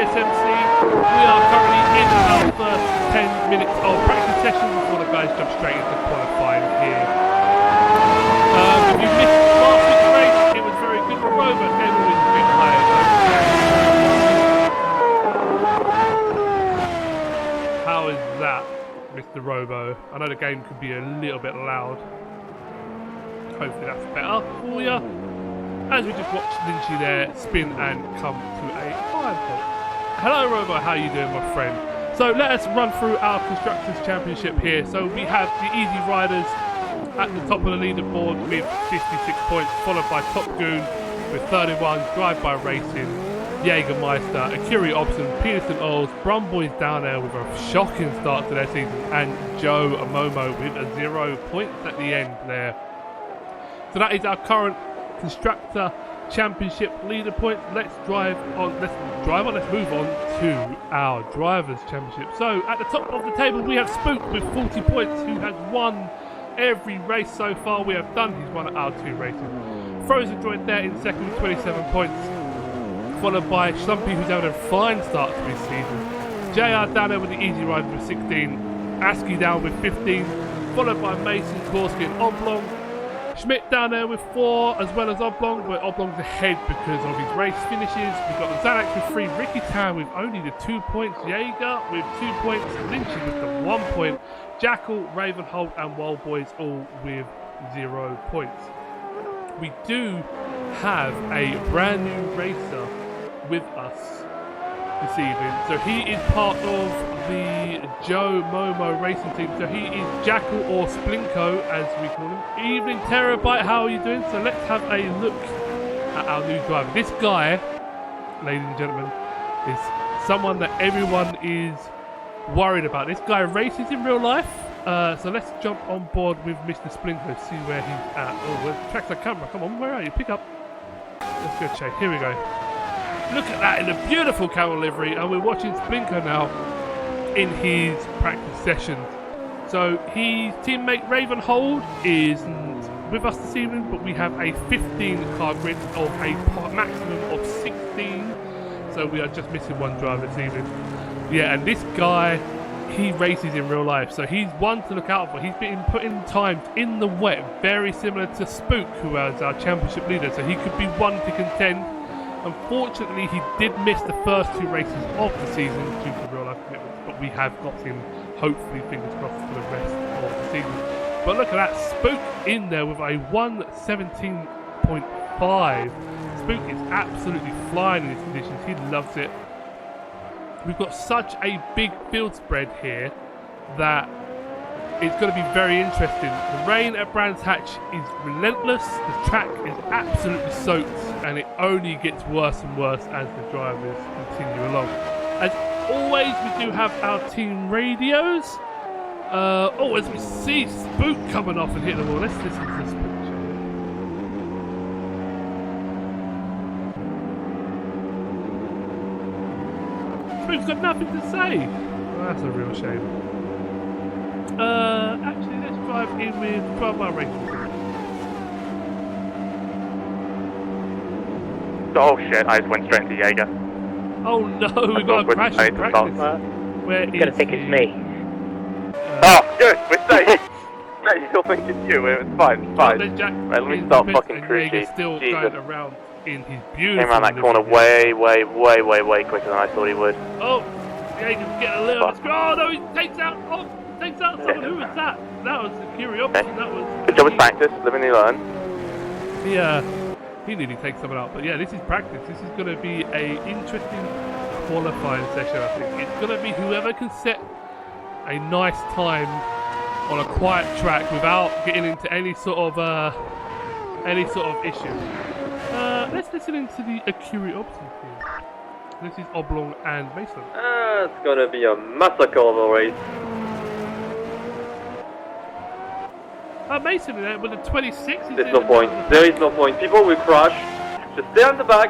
GSMC. We are currently in our first 10 minutes of practice session before the guys jump straight into qualifying here. If you missed last week's race, it was very good for Rover. Game was a bit higher though. How is that, Mr. Robo? I know the game could be a little bit loud. Hopefully that's better for you. As we just watched Lynchy there spin and come to a fine halt. Hello Robo, how you doing my friend? So let us run through our Constructors Championship here. So we have the Easy Riders at the top of the leaderboard with 56 points, followed by Top Goon with 31, Drive-By Racing, Jägermeister, Akiri Obson, Peterson Oils, Brumboys down there with a shocking start to their season, and Joe Momo with a 0 points at the end there. So that is our current Constructor Championship leader points. Let's move on to our Drivers Championship. So at the top of the table we have Spook with 40 points, who has won every race so far we have done. He's won our 2 races. Frozen joined there in second with 27 points, followed by Slumpy, who's having a fine start to his season. JR down there with the Easy Rider with 16, ASCII down with 15, followed by Mason, Korsky and Oblong. Schmidt down there with 4 as well as Oblong, but Oblong's ahead because of his race finishes. We've got Xanax with 3, Ricky Town with only the 2 points, Jaeger with 2 points, Lynchy with the 1 point, Jackal, Ravenhold and Wild Boys all with 0 points. We do have a brand new racer with us this evening. So he is part of the Joe Momo racing team. So he is Jackal or Splinko as we call him. Evening Terabyte, how are you doing? So let's have a look at our new driver. This guy, ladies and gentlemen, is someone that everyone is worried about. This guy races in real life. So let's jump on board with Mr. Splinko, see where he's at. Oh, where's the track the camera? Come on, where are you? Pick up. Let's go check. Here we go. Look at that in a beautiful camel livery, and we're watching Splinko now in his practice sessions. So his teammate Ravenhold isn't with us this evening, but we have a 15 car grid of a maximum of 16. So we are just missing one driver this evening. Yeah, and this guy, he races in real life, so he's one to look out for. He's been putting times in the wet, very similar to Spook, who is our championship leader, so he could be one to contend. Unfortunately, he did miss the first 2 races of the season due to real life commitments, but we have got him, hopefully, fingers crossed, for the rest of the season. But look at that, Spook in there with a 117.5. Spook is absolutely flying in these conditions, he loves it. We've got such a big field spread here that it's going to be very interesting. The rain at Brands Hatch is relentless, the track is absolutely soaked, and it only gets worse and worse as the drivers continue along. As always, we do have our team radios. As we see Spook coming off and hit the wall. Let's listen to Spook. Spook's got nothing to say. Well, that's a real shame. Actually, let's drive in with Drive-By Racing. Oh shit, I just went straight into Jaeger. Oh no, we got a crash in practice. Where is gonna think it's me. Oh, good, we're safe. No, you still think it's you, it's fine, it's fine. Jack Right, let me start fucking cruising. Still Jesus. going around in his beautiful... Came around that corner way quicker than I thought he would. Oh, Jaeger's getting a little bit... Oh no, he takes out someone. Who was that? That was Akiri Obson. Okay. That was... Good job with practice, live and you learn. Yeah. He nearly takes someone out, but yeah, this is practice. This is going to be a interesting qualifying session, I think. It's going to be whoever can set a nice time on a quiet track without getting into any sort of issue. Let's listen into the Akiri Obson team. This is Oblong and Mason. It's going to be a massacre of a race. Mason there with a 26. There's no point. There is no point. People will crash. Just stay on the back,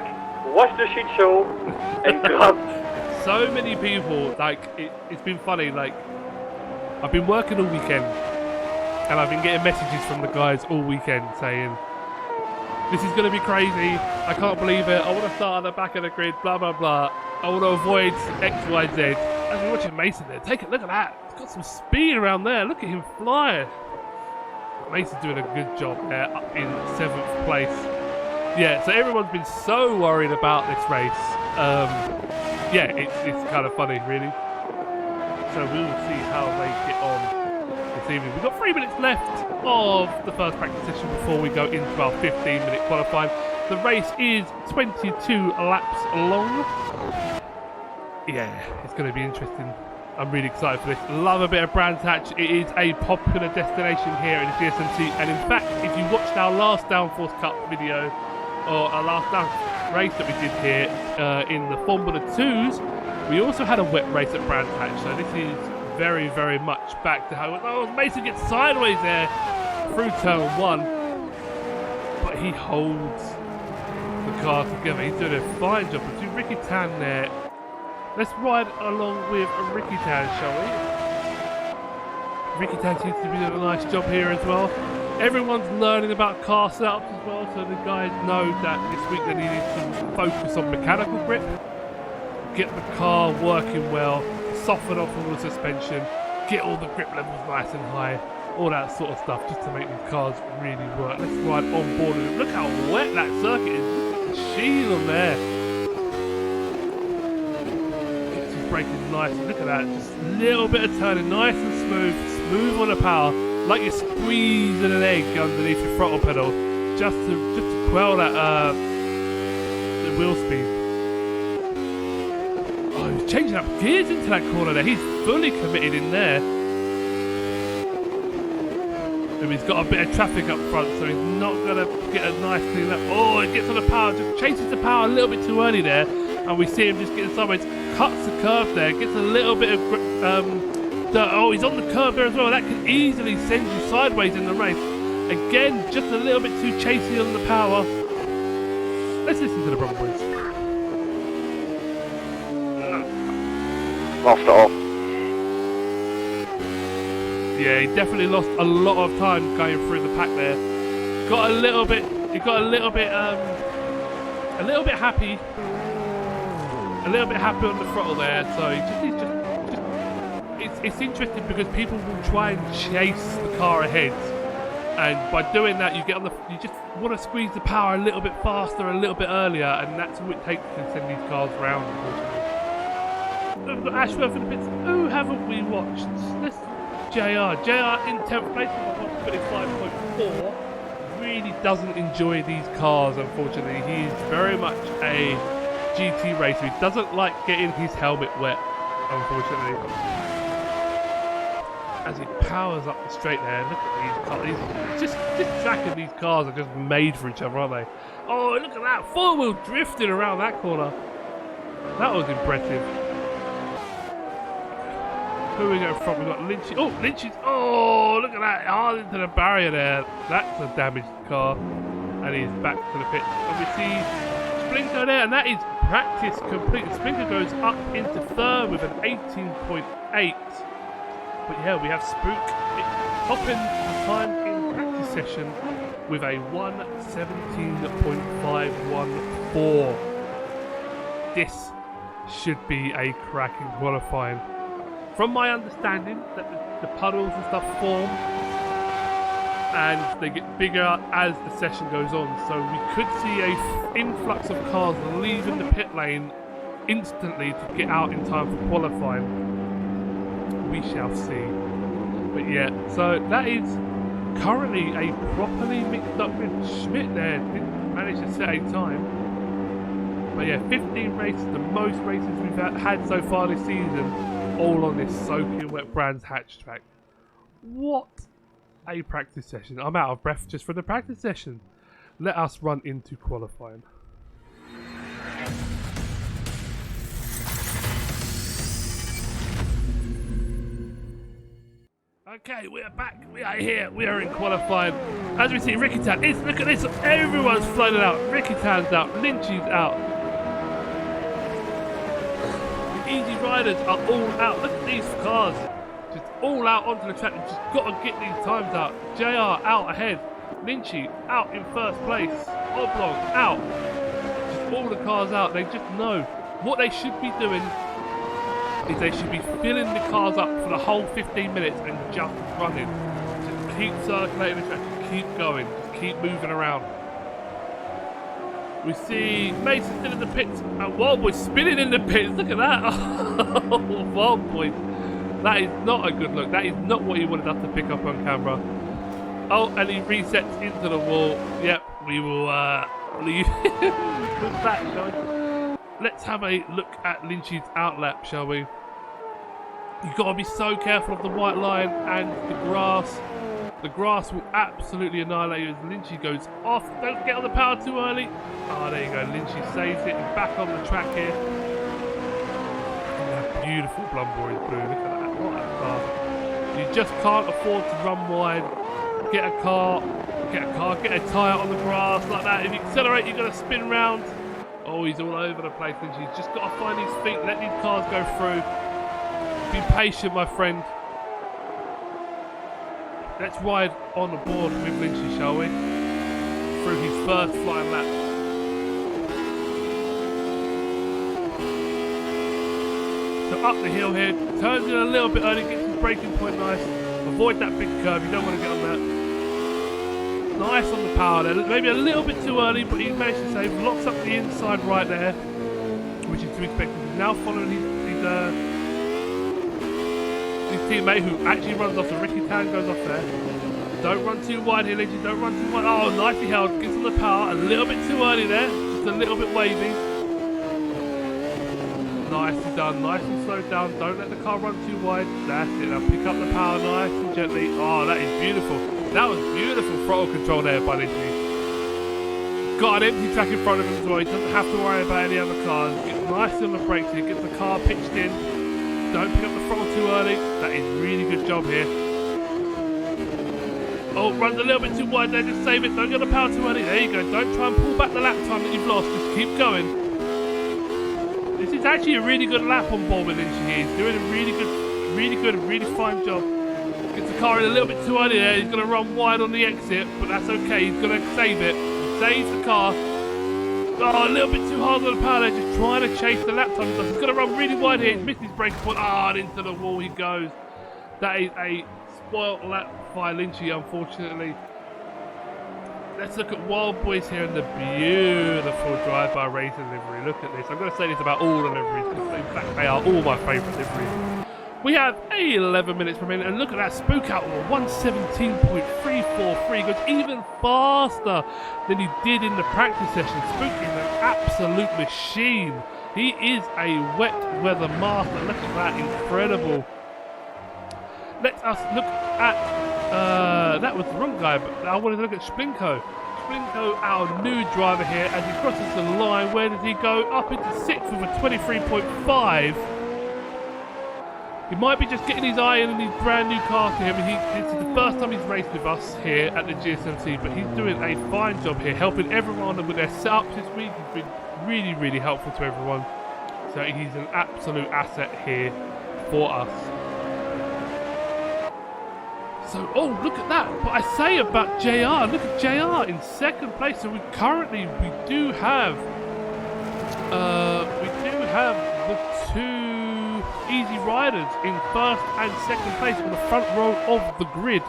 watch the shit show, and grab. So many people, like, it's been funny, like, I've been working all weekend, and I've been getting messages from the guys all weekend saying, this is going to be crazy, I can't believe it, I want to start at the back of the grid, blah blah blah. I want to avoid X, Y, Z. As we're watching Mason there, take a look at that. He's got some speed around there. Look at him fly. Mason's doing a good job there in 7th place. Yeah, so everyone's been so worried about this race. Yeah, it's kind of funny, really. So we'll see how they get on this evening. We've got 3 minutes left of the first practice session before we go into our 15-minute qualifying. The race is 22 laps long. Yeah, it's going to be interesting. I'm really excited for this. Love a bit of Brands Hatch. It is a popular destination here in the GSMC. And in fact, if you watched our last Downforce Cup video, or our last race that we did here in the Formula 2s, we also had a wet race at Brands Hatch. So this is very, very much back to how... Oh, Mason gets sideways there through turn 1. But he holds the car together. He's doing a fine job. Between Ricky Tan there. Let's ride along with Ricky Tan, shall we? Ricky Tan seems to be doing a nice job here as well. Everyone's learning about car setups as well, so the guys know that this week they needed to focus on mechanical grip, get the car working well, soften off all the suspension, get all the grip levels nice and high, all that sort of stuff, just to make these cars really work. Let's ride on board with it. Look how wet that circuit is. Look at the sheen on there. Braking nice, look at that, just a little bit of turning, nice and smooth on the power, like you're squeezing an egg underneath your throttle pedal, just to quell that the wheel speed. Oh, he's changing up gears into that corner there, he's fully committed in there. And he's got a bit of traffic up front, so he's not going to get a nice clean lap. Oh, he gets on the power, just chases the power a little bit too early there, and we see him just getting sideways. Cuts the curve there, gets a little bit of dirt. Oh, he's on the curve there as well. That could easily send you sideways in the race. Again, just a little bit too chasey on the power. Let's listen to the Bronco boys. Lost it all. Yeah, he definitely lost a lot of time going through the pack there. He got a little bit happy. A little bit happy on the throttle there, so it's interesting because people will try and chase the car ahead, and by doing that you just want to squeeze the power a little bit faster, a little bit earlier, and that's what it takes to send these cars round, unfortunately. We've got Ashworth in the pits. Who haven't we watched? Let's JR in 10th place with 125.4. Really doesn't enjoy these cars, unfortunately. He is very much a GT racer. He doesn't like getting his helmet wet, unfortunately. As he powers up the straight there, look at these cars. This track and these cars are just made for each other, aren't they? Oh, look at that! 4-wheel drifting around that corner. That was impressive. Who we got from? We got Lynchy. Oh, Lynchy's. Oh, look at that! Hard into the barrier there. That's a damaged car. And he's back to the pit. And we see Splinter there, and that is practice complete. Splinter goes up into 3rd with an 18.8. But yeah, we have Spook topping the time in practice session with a 1:17.514. This should be a cracking qualifying. From my understanding, that the puddles and stuff form and they get bigger as the session goes on, so we could see a influx of cars leaving the pit lane instantly to get out in time for qualifying. We shall see. But yeah, so that is currently a properly mixed up with Schmidt there. Didn't manage to set a time. But yeah, 15 races, the most races we've had so far this season, all on this soaking wet Brands Hatch track. What a practice session. I'm out of breath just for the practice session. Let us run into qualifying. Okay, we are back. We are here. We are in qualifying. As we see, Ricky Tan. Look at this. Everyone's floated out. Ricky Tan's out. Lynchy's out. The Easy Riders are all out. Look at these cars. Just all out onto the track. We've just got to get these times out. JR out ahead. Lynchy out in 1st place. Oblong out. Just all the cars out. They just know What they should be doing is they should be filling the cars up for the whole 15 minutes and just running. Just keep circulating the track, keep going, just keep moving around. We see Mason still in the pits and Wild Boy spinning in the pits. Look at that. Oh, Wild Boy. That is not a good look. That is not what he wanted us to pick up on camera. Oh, and he resets into the wall. Yep, we will leave with that, shall we? Let's have a look at Lynchy's outlap, shall we? You've got to be so careful of the white line and the grass. The grass will absolutely annihilate you as Lynchy goes off. Don't get on the power too early. Oh, there you go. Lynchy saves it. He's back on the track here. That beautiful Blumboy blue. Look at that. What a car. You just can't afford to run wide. Get a car, get a tyre on the grass like that. If you accelerate, you're going to spin round. Oh, he's all over the place. Lynchy's just got to find his feet. Let these cars go through. Be patient, my friend. Let's ride on the board with Lynchy, shall we? Through his first flying lap. So up the hill here, turns in a little bit early, gets his braking point nice. Avoid that big curve, you don't want to get on that. Nice on the power there, maybe a little bit too early, but he managed to save. Locks up the inside right there, which is to be expected. He's now following his teammate who actually runs off, so Ricky Tan goes off there. Don't run too wide here, Lynchy, don't run too wide. Oh, nicely held, gets on the power, a little bit too early there, just a little bit wavy. Nicely done, nicely slowed down, don't let the car run too wide. That's it, now pick up the power nice and gently. Oh, that is beautiful. That was beautiful throttle control there by Lynchy. Got an empty track in front of him as well, he doesn't have to worry about any other cars. Gets nicely on the brakes here, gets the car pitched in. Don't pick up the throttle too early. That is really good job here. Oh, runs a little bit too wide there. Just save it. Don't get the power too early. There you go. Don't try and pull back the lap time that you've lost. Just keep going. This is actually a really good lap on board with Lynchy here. He's doing a really fine job. Gets the car in a little bit too early there. He's going to run wide on the exit, but that's okay. He's going to save it. Saves the car. Oh, a little bit too hard on the power there, just trying to chase the lap time. He's going to run really wide here. He's missed his braking point. Ah, and into the wall he goes. That is a spoilt lap by Lynchy, unfortunately. Let's look at Wild Boys here in the beautiful drive-by racing livery. Look at this. I'm going to say this about all the liveries, because in fact they are all my favourite liveries. We have 11 minutes per minute, and look at that spook out of 117.343. Goes even faster than he did in the practice session. Spook is an absolute machine. He is a wet weather master. Look at that, incredible. Let us look at, that was the wrong guy, but I wanted to look at Splinko. Splinko, our new driver here, as he crosses the line. Where does he go? Up into 6th with a 23.5. He might be just getting his eye in his brand new car to him. This is the first time he's raced with us here at the GSMC, but he's doing a fine job here, helping everyone with their setups this week. He's been really helpful to everyone. So he's an absolute asset here for us. So, oh, look at that. What I say about JR. Look at JR in 2nd place. So we do have the two Easy Riders in 1st and 2nd place on the front row of the grid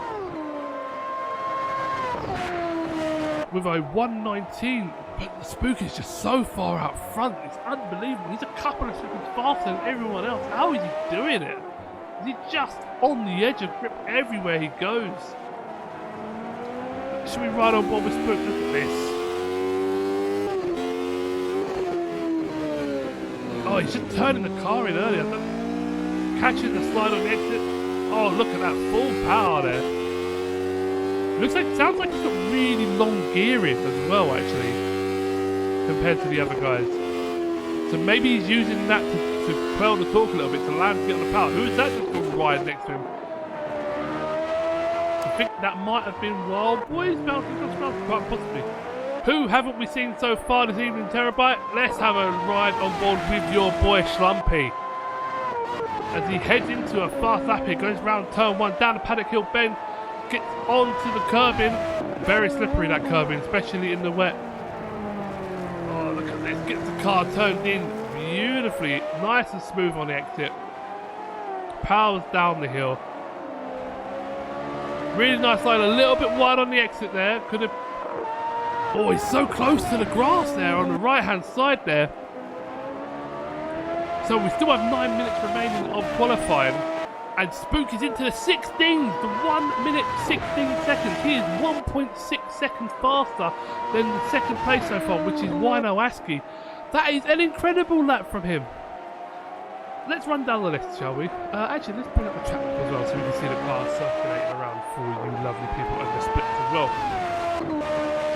with a 119, but the Spook is just so far out front. It's unbelievable. He's a couple of seconds faster than everyone else. How is he doing it? Is he just on the edge of grip everywhere he goes? Should we ride on board with Spook? Look at this. Oh, he's just turning the car in earlier. Catching the slide on the exit. Oh, look at that full power there. Sounds like he's got really long gearing as well, actually, compared to the other guys. So maybe he's using that to quell the torque a little bit, to land to get on the power. Who is that just going to ride next to him? I think that might have been Wild Boys bouncing across the ground, quite possibly. Who haven't we seen so far this evening, Terabyte? Let's have a ride on board with your boy Schlumpy. As he heads into a fast lap here, goes round turn 1, down the Paddock Hill bend, gets onto the curbing. Very slippery, that curbing, especially in the wet. Oh, look at this, gets the car turned in. Beautiful. beautifully, nice and smooth on the exit. Powers down the hill. Really nice line, a little bit wide on the exit there. Could have. Oh, he's so close to the grass there on the right hand side there. So we still have 9 minutes remaining of qualifying. And Spook is into the 16s, the 1 minute 16 seconds. He is 1.6 seconds faster than the second place so far, which is Wino Aski. That is an incredible lap from him. Let's run down the list, shall we? Actually, let's bring up the track as well so we can see the cars circulating around for you lovely people and the splits as well.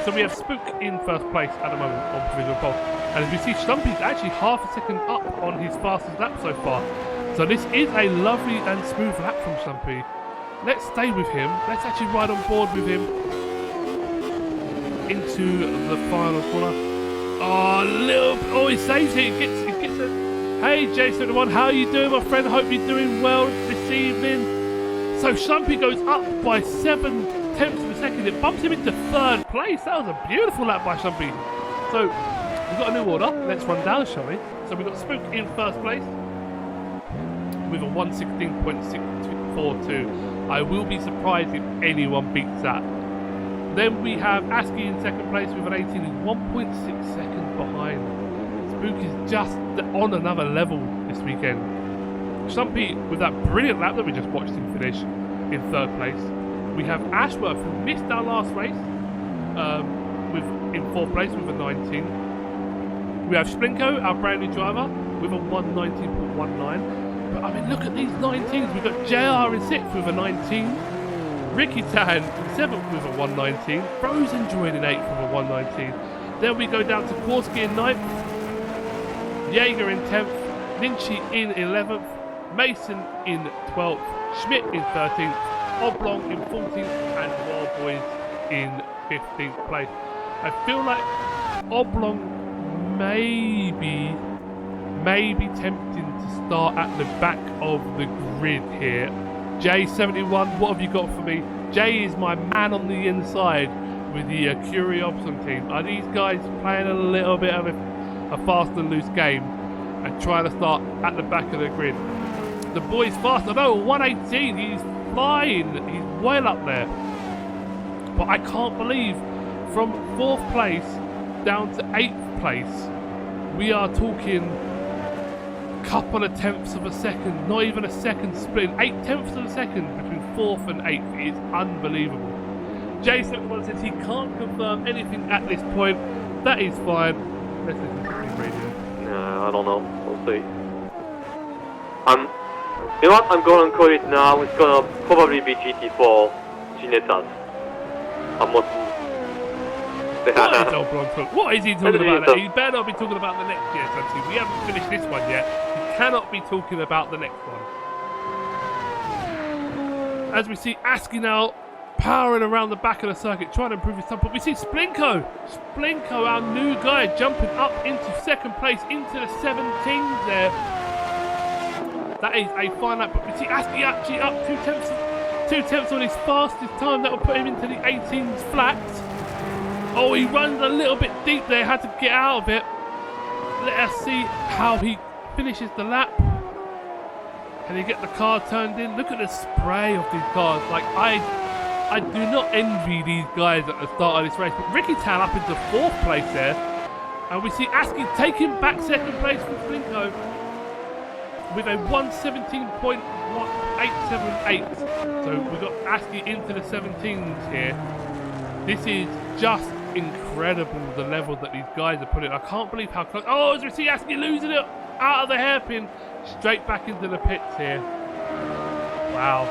So we have Spook in first place at the moment on provisional pole. And as we see, Stumpy's actually half a second up on his fastest lap so far. So this is a lovely and smooth lap from Stumpy. Let's stay with him. Let's actually ride on board with him into the final corner. Oh, he saves it. He gets it. Hey, J71, how are you doing, my friend? Hope you're doing well this evening. So Stumpy goes up by 7 tenths of a second. It bumps him into third place. That was a beautiful lap by Stumpy. So we've got a new order. Let's run down, shall we? So we've got Spook in first place with a 1:16.642. I will be surprised if anyone beats that. Then we have Aski in second place with an 18, 1.6 seconds behind. Spook is just on another level this weekend. Stumpy with that brilliant lap that we just watched him finish in third place. We have Ashworth who missed our last race in fourth place with a 19. We have Splinko, our brand new driver, with a 1:19.19. But I mean, look at these 19s. We've got JR in 6th with a 19. Ricky Tan in 7th with a 1:19. Frozen joined in 8th with a 1:19. Then we go down to Korski in 9th. Jaeger in 10th. Lynchy in 11th. Mason in 12th. Schmidt in 13th. Oblong in 14th. And Wild Boys in 15th place. I feel like Oblong maybe tempting to start at the back of the grid here. J71, what have you got for me? Jay is my man on the inside with the Curie Opson team. Are these guys playing a little bit of a fast and loose game and trying to start at the back of the grid? The boy's fast. I know, 1:18. He's flying. He's well up there. But I can't believe from 4th place down to 8th place, we are talking couple of tenths of a second, not even a second split, 8 tenths of a second between 4th and 8th. It is unbelievable. Jason says he can't confirm anything at this point. That is fine. Let's listen to the radio. No, I don't know. We'll see. You know what? I'm going to call it now. It's going to probably be GT4 Ginetas. I'm not. What is he talking about? He better not be talking about the next GSMC. We haven't finished this one yet. He cannot be talking about the next one. As we see Aski now powering around the back of the circuit, trying to improve his time. But we see Splinko, our new guy, jumping up into second place, into the 17s there. That is a fine lap. But we see Aski actually up 2 tenths on his fastest time. That will put him into the 18s flat. Oh, he runs a little bit deep there, had to get out of it. Let us see how he finishes the lap. Can he get the car turned in? Look at the spray of these cars. Like, I do not envy these guys at the start of this race. But Ricky Tan up into 4th place there. And we see Aski taking back second place from Splinko with a 1:17.878. So we've got Aski into the 17s here. This is just incredible, the level that these guys are putting. I can't believe how close. Oh, as we see Aski losing it out of the hairpin, straight back into the pits here. Wow,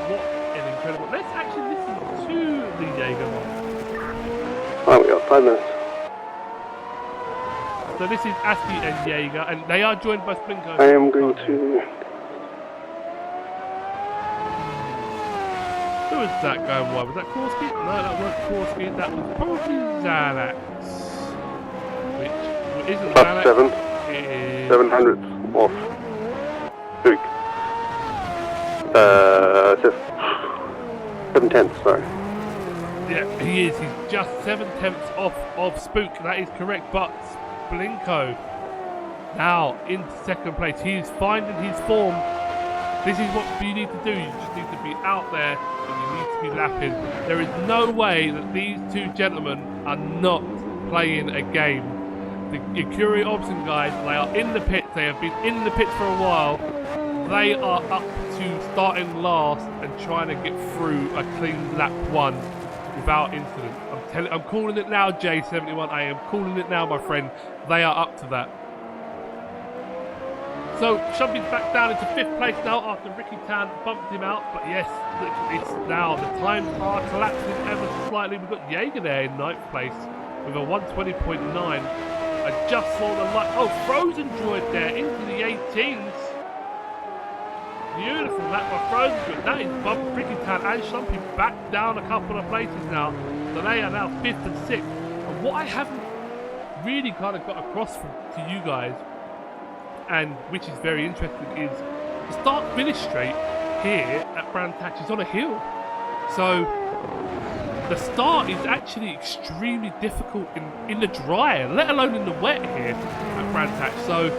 what an incredible. Let's actually listen to the Jaeger one. Oh, we got 5 minutes. So this is Aski and Jaeger, and they are joined by Splinko. I am going to. Who was that going wide? Was that Korski? No, that wasn't Korski. That was probably Xanax. Which isn't Plus Xanax. 7. It is 700 off. Spook. Just 7 tenths, sorry. Yeah, he is. He's just 7 tenths off of Spook. That is correct. But Splinko now into second place. He is finding his form. This is what you need to do. You just need to be out there and you need to be lapping. There is no way that these two gentlemen are not playing a game. The Ikuri Obson guys, they are in the pits. They have been in the pits for a while. They are up to starting last and trying to get through a clean lap 1 without incident. I'm calling it now, J71. I am calling it now, my friend. They are up to that. So, Shumpy's back down into 5th place now after Ricky Tan bumped him out. But yes, it's now, the times are collapsing ever so slightly. We've got Jaeger there in 9th place with a 120.9. I just saw the light. Oh, Frozen Droid there into the 18s. Beautiful lap by Frozen Droid. That is bumped Ricky Tan and Shumpy back down a couple of places now. So they are now 5th and 6th. And what I haven't really kind of got across to you guys, and which is very interesting, is the start-finish straight here at Brandtach is on a hill. So the start is actually extremely difficult in the dry, let alone in the wet here at Brandtach. So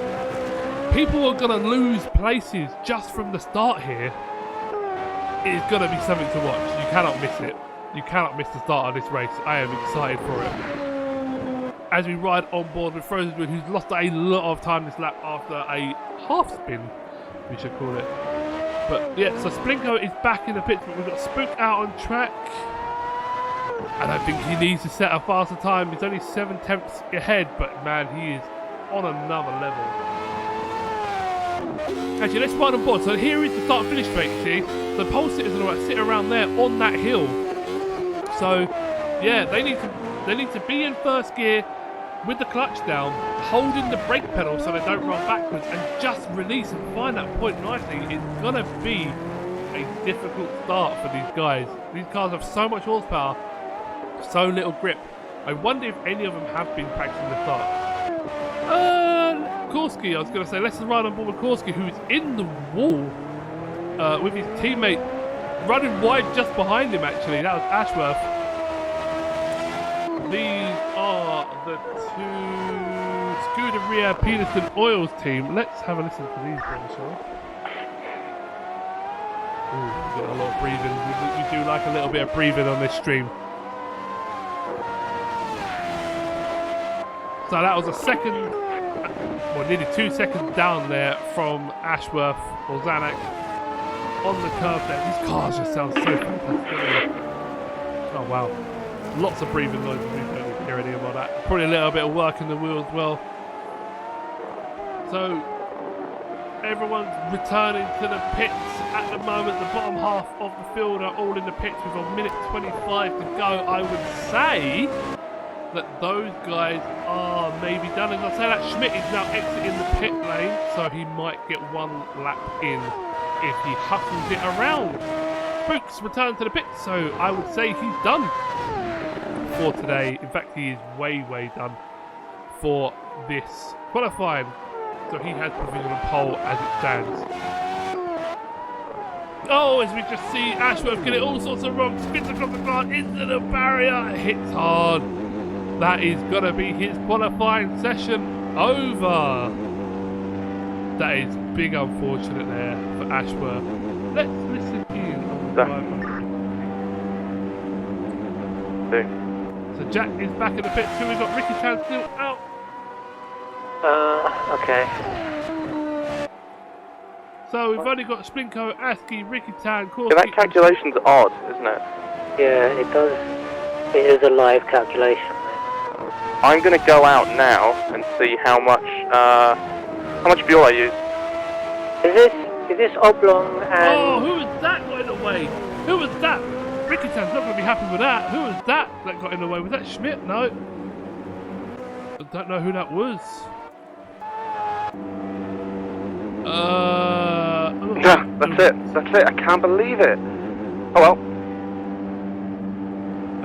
people are going to lose places just from the start here. It is going to be something to watch. You cannot miss it. You cannot miss the start of this race. I am excited for it. As we ride on board with Frozen Droid, who's lost a lot of time this lap after a half spin, we should call it. But yeah, so Splinko is back in the pits, but we've got Spook out on track. I don't think he needs to set a faster time. He's only 7/10 ahead, but man, he is on another level. Actually, let's ride on board. So here is the start finish straight, you see. The pole sitters are sit around there on that hill. So yeah, they need to be in first gear with the clutch down, holding the brake pedal so they don't run backwards, and just release and find that point nicely. It's gonna be a difficult start for these guys. These cars have so much horsepower, so little grip. I wonder if any of them have been practicing the start. Korski, I was going to say, let's ride on board with Korski, who's in the wall with his teammate running wide just behind him, actually. That was Ashworth. These are the two Scuderia Peterson Oils team. Let's have a listen to these guys, shall we? Ooh, we got a lot of breathing. We do like a little bit of breathing on this stream. So that was a second, well, nearly 2 seconds down there from Ashworth or Zanuck on the curve there. These cars just sound so fantastic. Oh wow, lots of breathing noises. We don't need to hear any about that. Probably a little bit of work in the wheel as well. So everyone's returning to the pits at the moment. The bottom half of the field are all in the pits with 1:25 to go. I would say that those guys are maybe done. And I say that Schmidt is now exiting the pit lane, so he might get one lap in if he hustles it around. Spooks return to the pit, so I would say he's done for today. In fact, he is way done for this qualifying. So he has provisional pole as it stands. Oh, as we just see Ashworth get it all sorts of wrong, spins across the car into the barrier, hits hard. That is going to be his qualifying session over. That is big unfortunate there for Ashworth. Let's listen in on the driver. So Jack is back in the pit too. We've got Ricky Tan still out. Okay. So we've only got Splinko, Askey, Ricky Tan, Korski. Yeah, that calculation's odd, isn't it? Yeah, it does. It is a live calculation. I'm going to go out now and see how much fuel I use. Is this oblong and... Oh, who was that got in the way? Who was that? Ricky Tan's not going to be happy with that. Who was that got in the way? Was that Schmidt? No. I don't know who that was. Yeah, that's it. I can't believe it. Oh well.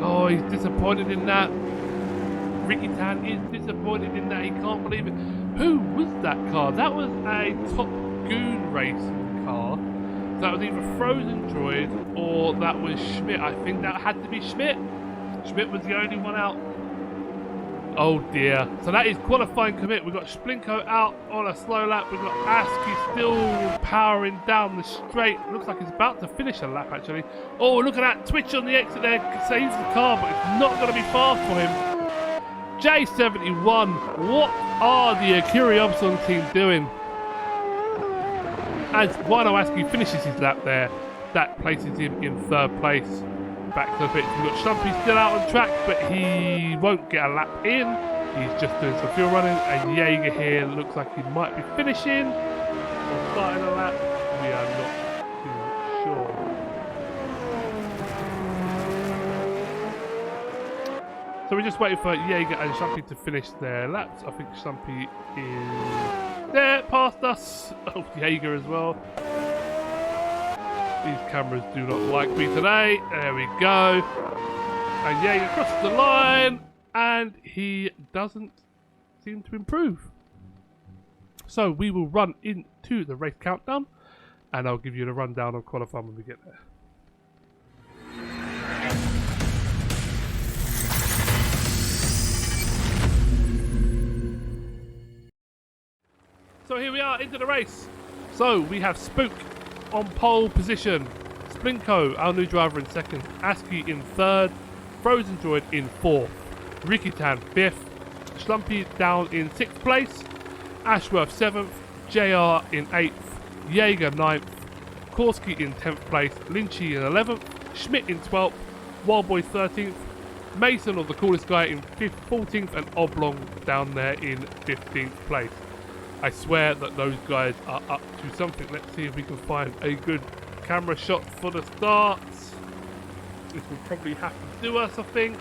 Oh, he's disappointed in that. Ricky Tan is disappointed in that. He can't believe it. Who was that car? That was a Top Goon racing car. So that was either Frozen Droid or that was Schmidt. I think that had to be Schmidt. Schmidt was the only one out. Oh dear. So that is qualifying commit. We've got Splinko out on a slow lap. We've got Aski still powering down the straight. Looks like he's about to finish a lap actually. Oh, look at that twitch on the exit there. Saves the car, but it's not going to be far for him. J71, what are the Akiri Obson team doing? As Wino Aski finishes his lap there, that places him in third place. Back to the pits, we've got Stumpy still out on track, but he won't get a lap in. He's just doing some fuel running, and Jaeger here looks like he might be finishing or starting a lap. We are not too sure. So we're just waiting for Jaeger and Stumpy to finish their laps. I think Stumpy is there, past us. Oh, Jaeger as well. These cameras do not like me today. There we go. And Jaeger crosses the line, and he doesn't seem to improve. So we will run into the race countdown, and I'll give you the rundown of qualifying when we get there. So here we are into the race. So we have Spook on pole position, Splinko, our new driver, in second, Aski in third, Frozen Droid in fourth, Rikitan fifth, Slumpy down in sixth place, Ashworth seventh, JR in eighth, Jaeger ninth, Korski in 10th place, Lynchy in 11th, Schmidt in 12th, Wildboy 13th, Mason, or the coolest guy, in 14th, and Oblong down there in 15th place. I swear that those guys are up to something. Let's see if we can find a good camera shot for the starts. This will probably have to do us, I think.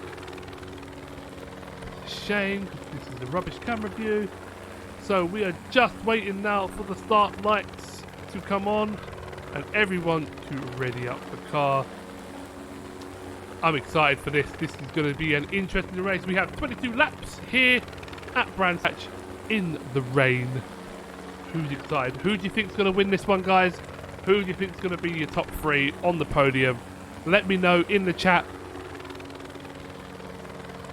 It's a shame, because this is a rubbish camera view. So we are just waiting now for the start lights to come on and everyone to ready up the car. I'm excited for this. This is going to be an interesting race. We have 22 laps here at Brands Hatch in the rain. Who's excited? Who do you think is going to win this one, guys? Who do you think is going to be your top three on the podium? Let me know in the chat.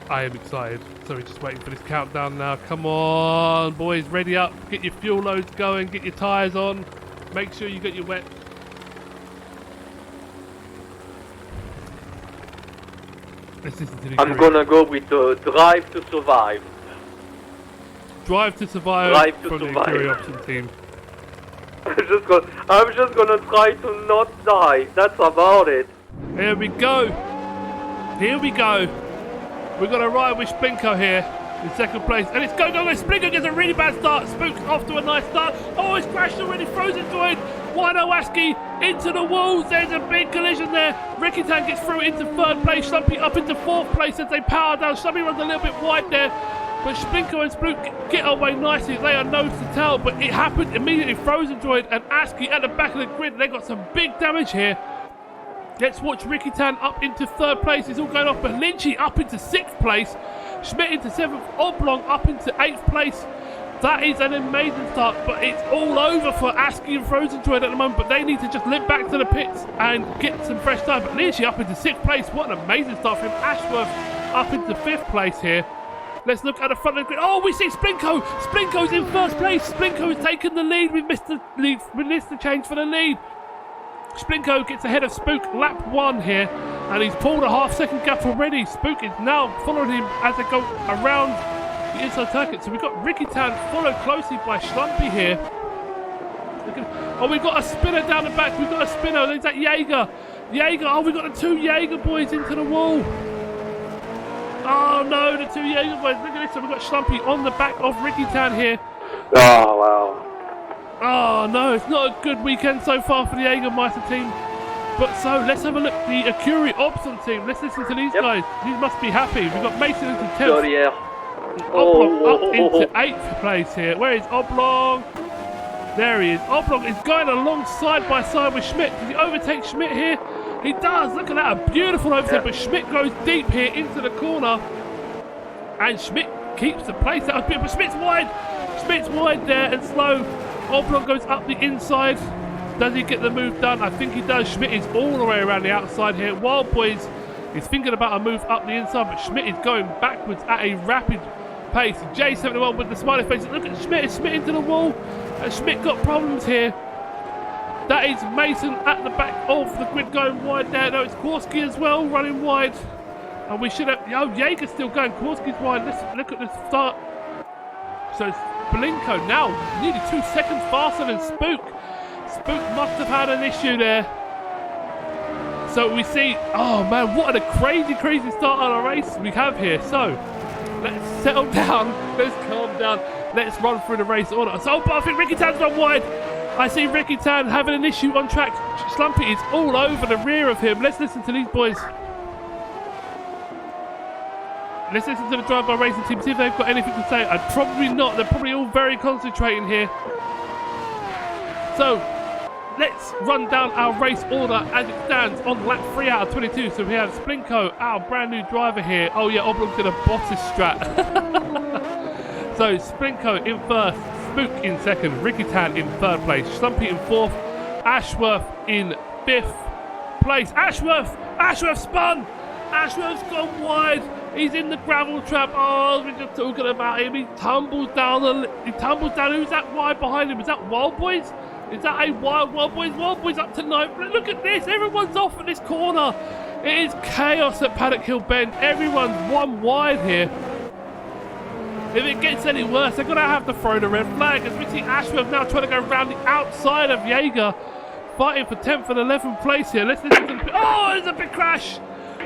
I am excited. So we're just waiting for this countdown now. Come on, boys, ready up. Get your fuel loads going. Get your tyres on. Make sure you get your wet. Let's listen to the I'm gonna go with Drive to Survive. Drive to survive Drive to from survive. the Akiri Option team. I'm just gonna try to not die. That's about it. Here we go. Here we go. We're gonna ride with Splinko here in second place, and it's going. Splinko gets a really bad start. Spook's off to a nice start. Oh, it's crashed already. Frozen Droid. Wino Aski into the walls. There's a big collision there. Rikitan gets through into third place. Slumpy up into fourth place as they power down. Slumpy runs a little bit wide there. But Splinko and Spook get away nicely. They are nose to tail, but it happened immediately. Frozen Droid and Aski at the back of the grid. They got some big damage here. Let's watch Rikitan up into third place. It's all going off, but Lynchy up into sixth place. Schmidt into seventh. Oblong up into eighth place. That is an amazing start, but it's all over for Aski and Frozen Droid at the moment, but they need to just limp back to the pits and get some fresh time. But Lynchy up into sixth place. What an amazing start from him. Ashworth up into fifth place here. Let's look at the front of the grid. Oh, we see Splinko. Splinko's in first place. Splinko has taken the lead. We've missed the change for the lead. Splinko gets ahead of Spook lap 1 here, and he's pulled a half-second gap already. Spook is now following him as they go around the inside circuit. So we've got Rikitan followed closely by Schlumpy here. Oh, we've got a spinner down the back. We've got a spinner. There's that Jaeger. Oh, we've got the two Jaeger boys into the wall. Oh no, the two Jaeger boys. Look at this. We've got Schlumpy on the back of Rikitan here. Oh, wow. Oh no, it's not a good weekend so far for the Jägermeister team. But so, let's have a look. The Akiri Obson team. Let's listen to these guys. These must be happy. We've got Mason into 10th. Oblong up into 8th place here. Where is Oblong? There he is. Oblong is going along side by side with Schmidt. Does he overtake Schmidt here? He does. Look at that. A beautiful overtake. But Schmidt goes deep here into the corner. And Schmidt keeps the place. That was beautiful. Schmidt's wide. Schmidt's wide there and slow. Oblong goes up the inside. Does he get the move done? I think he does. Schmidt is all the way around the outside here. Wild Boys is thinking about a move up the inside, but Schmidt is going backwards at a rapid pace. J71 with the smiley face. Look at Schmidt. Schmidt into the wall. And Schmidt got problems here. That is Mason at the back of the grid going wide there. No, it's Korski as well running wide. And we should have... Oh, Jaeger's still going. Korski's wide. Let's look at the start. So Blinko now nearly 2 seconds faster than Spook. Spook must have had an issue there. So we see... Oh, man, what a crazy start on a race we have here. So let's settle down. Let's calm down. Let's run through the race order. So, but I think Ricky Tan's gone wide. I see Ricky Tan having an issue on track. Slumpy is all over the rear of him. Let's listen to these boys. Let's listen to the drive-by racing team, see if they've got anything to say. Probably not. They're probably all very concentrating here. So, let's run down our race order as it stands on lap 3 out of 22. So we have Splinko, our brand new driver here. Oh yeah, Oblong's in a Bottas strat. So Splinko in first, Spook in second, Ricky Tan in third place, Slumpy in fourth, Ashworth in fifth place. Ashworth spun! Ashworth's gone wide. He's in the gravel trap. Oh, we're just talking about him. He tumbles down. Who's that wide behind him? Is that Wild Boys? Is that a Wild Boys? Wild Boys up to 9th. Look at this. Everyone's off at this corner. It is chaos at Paddock Hill Bend. Everyone's one wide here. If it gets any worse, they're going to have to throw the red flag. As we see Ashworth now trying to go around the outside of Jaeger, fighting for 10th and 11th place here. Let's listen to the... Oh, there's a big crash.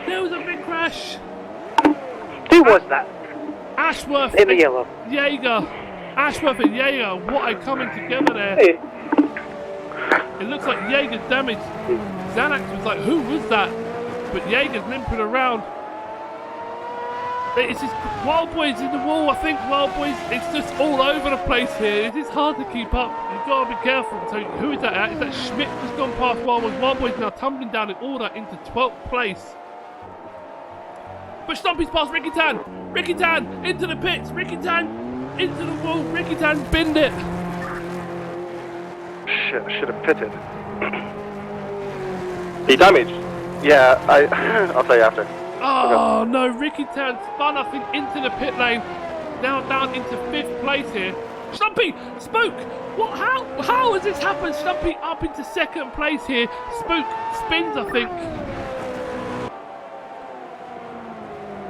There was a big crash. Who was that? Ashworth In the and yellow. Jaeger. Ashworth and Jaeger. What a coming together there. Hey. It looks like Jaeger's damaged. Xanax was like, who was that? But Jaeger's limping around. It's just Wild Boys in the wall. I think Wild Boys, it's just all over the place here. It is hard to keep up. You've got to be careful. So who is that at? Is that Schmidt just gone past Wild Boys? Wild Boys now tumbling down in order into 12th place. But Stumpy's past Ricky Tan. Ricky Tan into the pits. Ricky Tan into the wall. Ricky Tan binned it. Shit, I should have pitted. He damaged. Yeah, I'll tell you after. Oh no, Ricky Tan spun I think into the pit lane. Now down into 5th place here. Stumpy! Spook! What? How has this happened? Stumpy up into 2nd place here. Spook spins I think.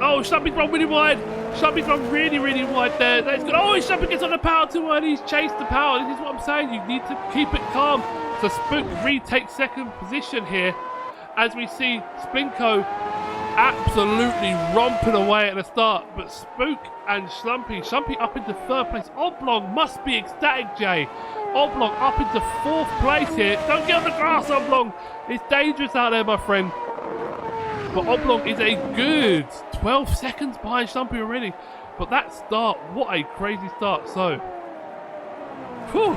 Oh, Stumpy's run really wide. Stumpy's run really wide there. That's good. Oh, Stumpy gets on the power too early. He's chased the power. This is what I'm saying. You need to keep it calm. So Spook retakes 2nd position here. As we see Splinko absolutely romping away at the start. But Spook and Slumpy up into 3rd place. Oblong must be ecstatic, Jay. Oblong up into 4th place here. Don't get on the grass, Oblong. It's dangerous out there, my friend. But Oblong is a good 12 seconds behind Stumpy already. But that start, what a crazy start. So, whew,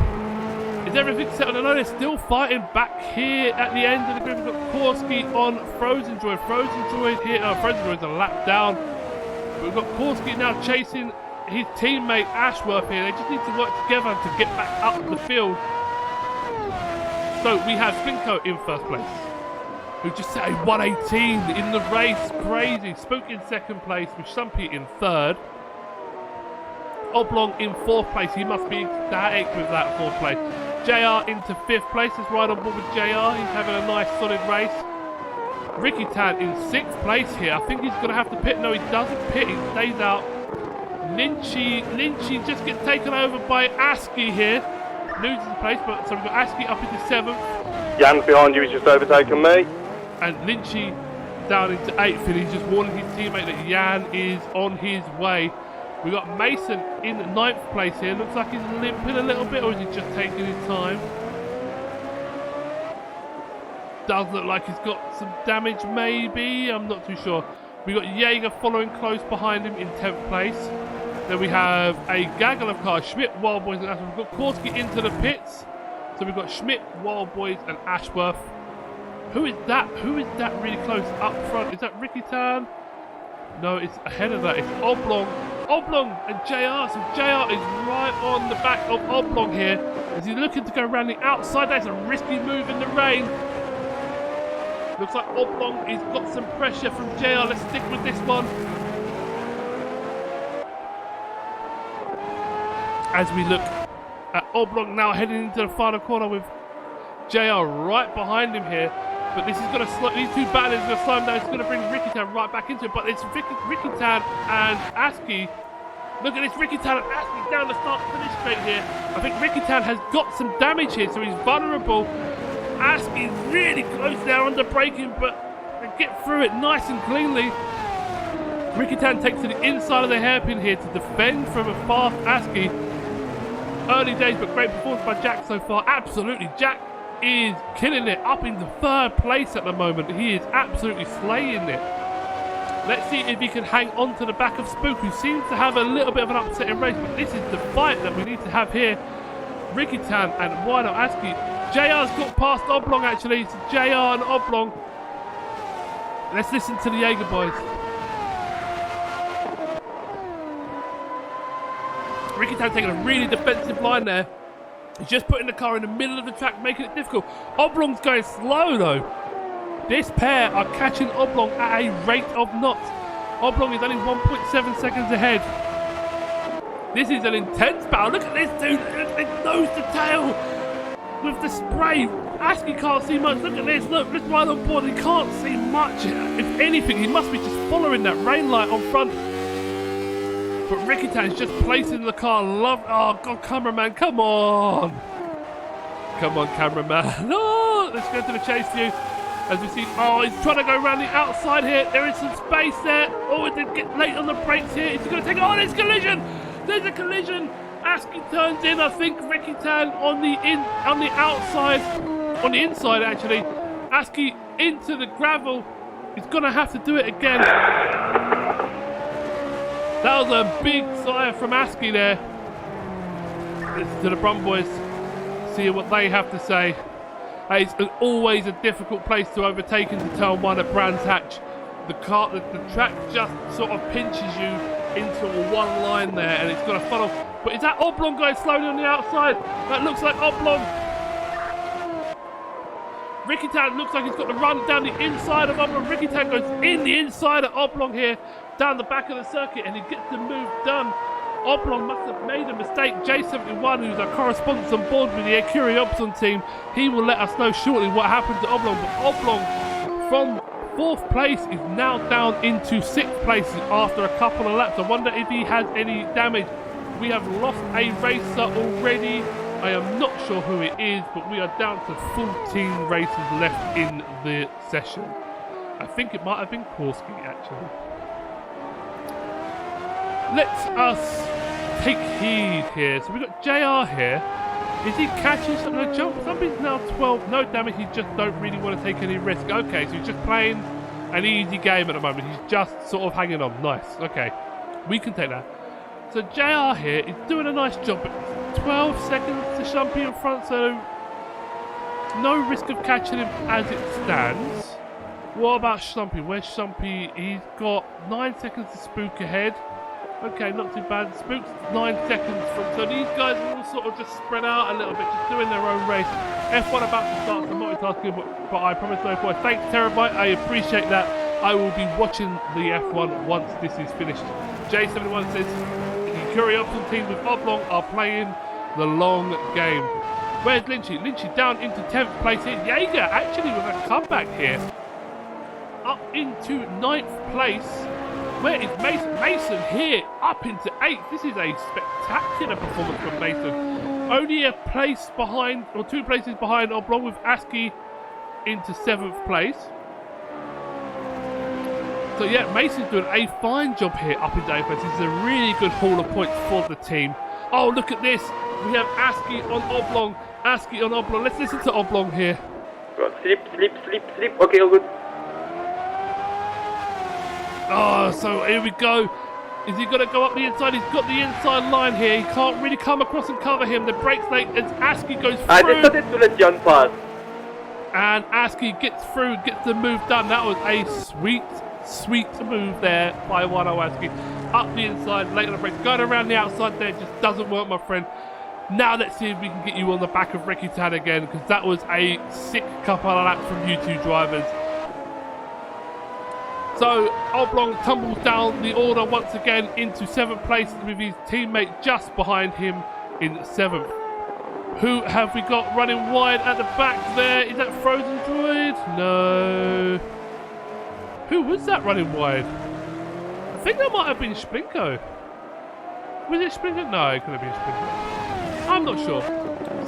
is everything settled? I know they're still fighting back here at the end of the grid. We've got Korski on Frozen Droid. Frozen Droid here. Frozen Droid's a lap down. But we've got Korski now chasing his teammate Ashworth here. They just need to work together to get back up the field. So we have Splinko in 1st place, who just set a 118 in the race. Crazy. Spook in 2nd place with Stumpy in 3rd. Oblong in 4th place. He must be ecstatic with that 4th place. JR into 5th place. Let's ride on board with JR. He's having a nice solid race. Ricky Tan in 6th place here. I think he's going to have to pit. No, he doesn't pit. He stays out. Lynchy just gets taken over by Askey here. Loses the place, but so we've got Askey up into 7th. Jan's behind you. He's just overtaken me. And Lynchy down into 8th, and he's just warning his teammate that Jan is on his way. We've got Mason in 9th place here. Looks like he's limping a little bit, or is he just taking his time? Does look like he's got some damage, maybe. I'm not too sure. We've got Jaeger following close behind him in 10th place. Then we have a gaggle of cars. Schmidt, Wild Boys, and Ashworth. We've got Korski into the pits. So we've got Schmidt, Wild Boys, and Ashworth. Who is that? Who is that really close up front? Is that Ricky Tan? No, it's ahead of that. It's Oblong. Oblong and JR. So JR is right on the back of Oblong here. As he's looking to go around the outside. That's a risky move in the rain. Looks like Oblong has got some pressure from JR. Let's stick with this one. as we look at Oblong now heading into the final corner with JR right behind him here. But this is going to slow, these two battlers are going to slow him down. It's going to bring Ricky Tan right back into it. But it's Ricky Tan and Aski. Look at this, Ricky Tan and Aski down the start finish straight here. I think Ricky Tan has got some damage here, so he's vulnerable. Aski's really close there under braking, but they get through it nice and cleanly. Ricky Tan takes to the inside of the hairpin here to defend from a fast Aski. Early days, but great performance by Jack so far. Absolutely, Jack is killing it, up into 3rd place at the moment. He is absolutely slaying it. Let's see if he can hang on to the back of Spook, who seems to have a little bit of an upsetting race, but this is the fight that we need to have here. Ricky Tan and why not Aski. JR's got past Oblong actually, so JR and Oblong. Let's listen to the Jaeger boys. Ricky Tan taking a really defensive line there. He's just putting the car in the middle of the track, making it difficult. Oblong's going slow though. This pair are catching Oblong at a rate of knots. Oblong is only 1.7 seconds ahead. This is an intense battle. Look at this dude, nose to tail with the spray. Aski can't see much. Look at this, look, this right on board, he can't see much. If anything, he must be just following that rain light on front. But Ricky Tan's just placing the car. Oh, God, cameraman, come on. Come on, cameraman. Oh, let's go to the chase view. As we see, oh, he's trying to go around the outside here. There is some space there. Oh, it did get late on the brakes here. Is he going to take it? Oh, there's collision. There's a collision. Aski turns in. I think Ricky Tan on the inside actually. Aski into the gravel. He's going to have to do it again. That was a big sigh from Aski there. Listen to the Brum boys, see what they have to say. It's always a difficult place to overtake into turn 1 at Brands Hatch. The track just sort of pinches you into one line there, and it's got to funnel. But is that Oblong going slowly on the outside? That looks like Oblong. Ricky Tan looks like he's got the run down the inside of Oblong. Ricky Tan goes in the inside of Oblong here, down the back of the circuit, and he gets the move done. Oblong must have made a mistake. J71, who's our correspondent on board with the Acuri Opson team, he will let us know shortly what happened to Oblong. But Oblong, from 4th place, is now down into 6th place after a couple of laps. I wonder if he has any damage. We have lost a racer already. I am not sure who it is, but we are down to 14 racers left in the session. I think it might have been Korski, actually. Let us take heed here. So we've got JR here. Is he catching something? No jump. Somebody's now 12. No damage. He just don't really want to take any risk. Okay, so he's just playing an easy game at the moment. He's just sort of hanging on. Nice. Okay, we can take that. So JR here is doing a nice job. But 12 seconds to Shumpy in front, so no risk of catching him as it stands. What about Shumpy? Where's Shumpy? He's got 9 seconds to Spook ahead. Okay, not too bad. Spook's 9 seconds from. So these guys are all sort of just spread out a little bit, just doing their own race. F1 about to start, so multitasking, but I promise no point. Thanks, Terabyte. I appreciate that. I will be watching the F1 once this is finished. J71 says the Acuri Opson team with Oblong are playing the long game. Where's Lynchy? Lynchy down into 10th place here. Jaeger actually with a comeback here. Up into 9th place. Where is Mason? Mason here, up into 8th. This is a spectacular performance from Mason. Only a place behind, or 2 places behind Oblong, with Aski into 7th place. So yeah, Mason's doing a fine job here up into 8th place. This is a really good haul of points for the team. Oh, look at this. We have Aski on Oblong. Aski on Oblong. Let's listen to Oblong here. Slip. Okay, all good. Oh, so here we go. Is he going to go up the inside? He's got the inside line here. He can't really come across and cover him. The brakes late as Aski goes through. I decided to let John pass. And Aski gets through, gets the move done. That was a sweet move there by Wano Aski. Up the inside, late on the brakes. Going around the outside there just doesn't work, my friend. Now let's see if we can get you on the back of Ricky Tan again, because that was a sick couple of laps from you two drivers. So Oblong tumbles down the order once again into 7th place with his teammate just behind him. in 7th. Who have we got running wide at the back there? Is that Frozen Droid? No. Who was that running wide? I think that might have been Splinko. Was it Splinko? No, it could have been Splinko. I'm not sure.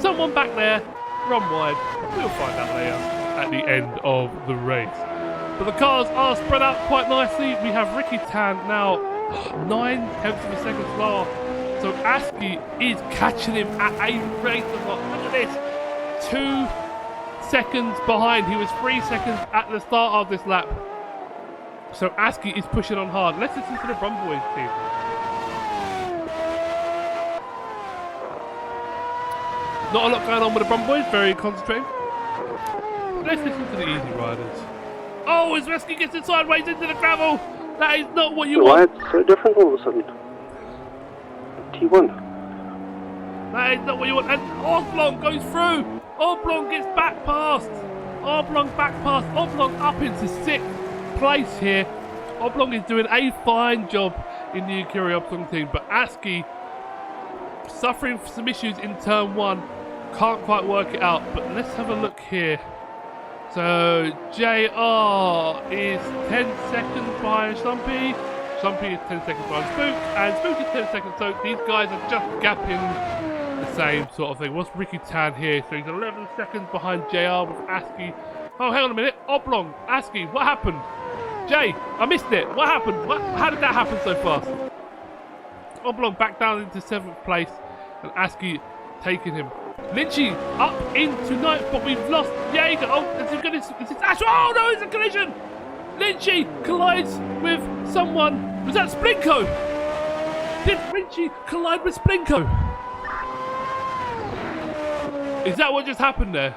Someone back there, run wide. We'll find out later at the end of the race. But the cars are spread out quite nicely. We have Ricky Tan now 9/10 of a second slower. So Askey is catching him at a rate of, look at this, 2 seconds behind. He was 3 seconds at the start of this lap. So Askey is pushing on hard. Let's listen to the Brum Boys team. Not a lot going on with the Brum Boys, very concentrated. Let's listen to the Easy Riders. Oh, as Askey gets it sideways into the gravel. That is not what you want. Why it's so different all of a sudden? T1. That is not what you want. And Oblong goes through. Oblong gets back past. Oblong back past. Oblong up into 6th place here. Oblong is doing a fine job in the Akira Oblong team. But Askey, suffering some issues in turn 1. Can't quite work it out. But let's have a look here. So JR is 10 seconds behind Slumpy. Slumpy is 10 seconds behind Spook, and Spook is 10 seconds, so these guys are just gapping the same sort of thing. What's Ricky Tan here? So he's 11 seconds behind JR with Askey. Oh, hang on a minute. Oblong, Askey, what happened? Jay, I missed it. What happened? How did that happen so fast? Oblong back down into 7th place, and Askey taking him. Lynchy up into 9th, but we've lost Jaeger. Oh, is it Ash? Oh no, it's a collision! Lynchy collides with someone. Was that Splinko? Did Lynchy collide with Splinko? Is that what just happened there?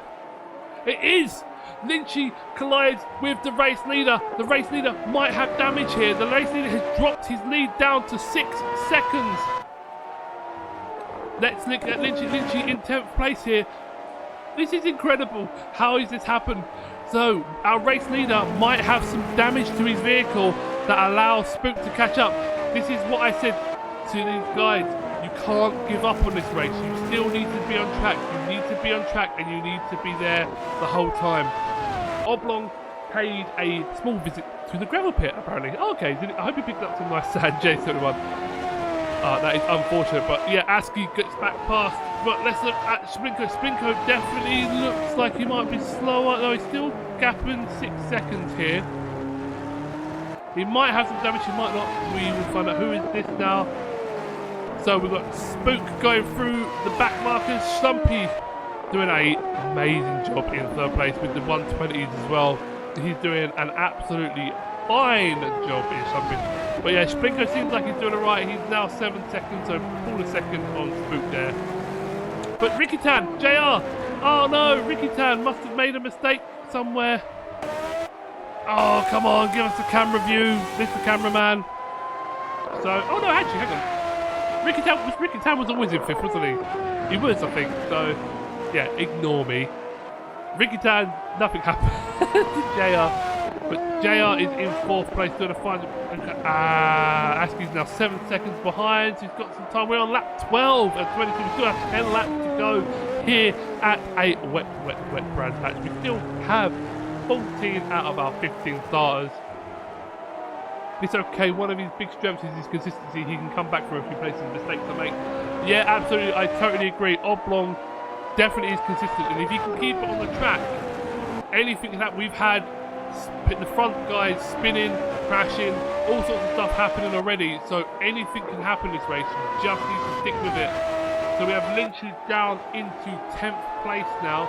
It is! Lynchy collides with the race leader. The race leader might have damage here. The race leader has dropped his lead down to 6 seconds. Let's look at Lynchy. Lynchy in 10th place here. This is incredible. How has this happened? So, our race leader might have some damage to his vehicle that allows Spook to catch up. This is what I said to these guys. You can't give up on this race. You still need to be on track. You need to be on track and you need to be there the whole time. Oblong paid a small visit to the gravel pit, apparently. Oh, okay, I hope he picked up some nice sand, J71. That is unfortunate, but yeah, Askey gets back past. But let's look at Splinko. Splinko definitely looks like he might be slower, though he's still gapping 6 seconds here. He might have some damage, he might not. We will find out who is this now. So we've got Spook going through the back markers. Slumpy doing an amazing job in 3rd place with the 120s as well. He's doing an absolutely fine job in Slumpy. But yeah, Splinko seems like he's doing alright. He's now 7 seconds, so pull a second on Spook there. But Ricky Tan, JR. Oh no, Ricky Tan must have made a mistake somewhere. Oh, come on, give us a camera view, Mr. Cameraman. So, oh no, actually, hang on. Ricky Tan was always in 5th, wasn't he? He was, I think. So, yeah, ignore me. Ricky Tan, nothing happened to JR. But JR is in 4th place, doing a fine. Askey's now 7 seconds behind. So he's got some time. We're on lap 12 at 22. We still have 10 laps to go here at a wet brand patch. We still have 14 out of our 15 starters. It's okay. One of his big strengths is his consistency. He can come back from a few places and mistakes to make. Yeah, absolutely. I totally agree. Oblong definitely is consistent, and if he can keep it on the track, anything that we've had. The front guys spinning, crashing, all sorts of stuff happening already. So anything can happen this race. You just need to stick with it. So we have Lynchy down into 10th place now,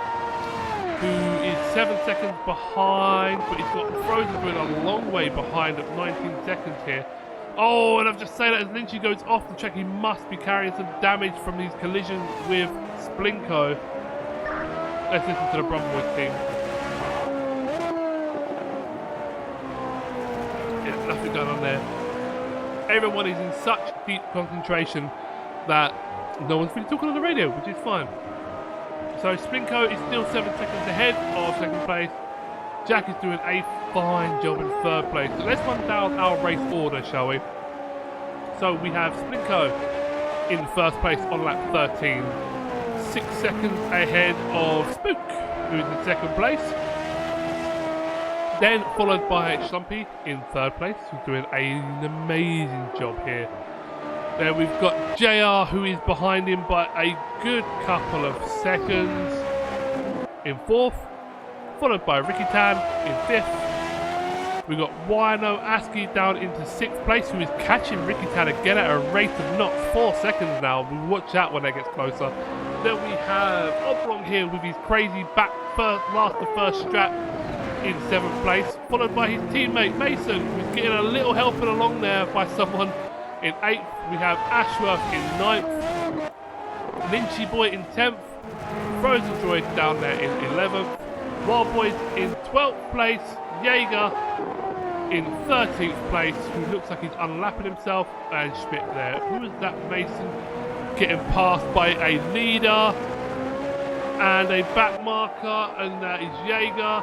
who is 7 seconds behind, but he's got Frozen Droid a long way behind at 19 seconds here. Oh, and I've just said that as Lynchy goes off the track, he must be carrying some damage from these collisions with Splinko. Let's listen to the Brum Boys team. Nothing going on there. Everyone is in such deep concentration that no one's really talking on the radio, which is fine. So Splinko is still 7 seconds ahead of 2nd place. Jack is doing a fine job in 3rd place. So let's run down our race order, shall we? So we have Splinko in first place on lap 13. 6 seconds ahead of Spook, who is in second place. Then followed by Schlumpy in third place, who's doing an amazing job here. Then we've got JR, who is behind him by a good couple of seconds in fourth, followed by Ricky Tan in fifth. We've got Wino Aski down into sixth place, who is catching Ricky Tan again at a rate of knots, 4 seconds now. We watch out when that gets closer. Then we have Oblong here with his crazy back last to first strap in 7th place, followed by his teammate Mason, who's getting a little helping along there by someone in 8th. We have Ashworth in 9th, Lynchy Boy in 10th, Frozen Droid down there in 11th, Wild Boys in 12th place, Jaeger in 13th place, who looks like he's unlapping himself, and Schmidt there. Who is that? Mason getting passed by a leader and a back marker, and that is Jaeger.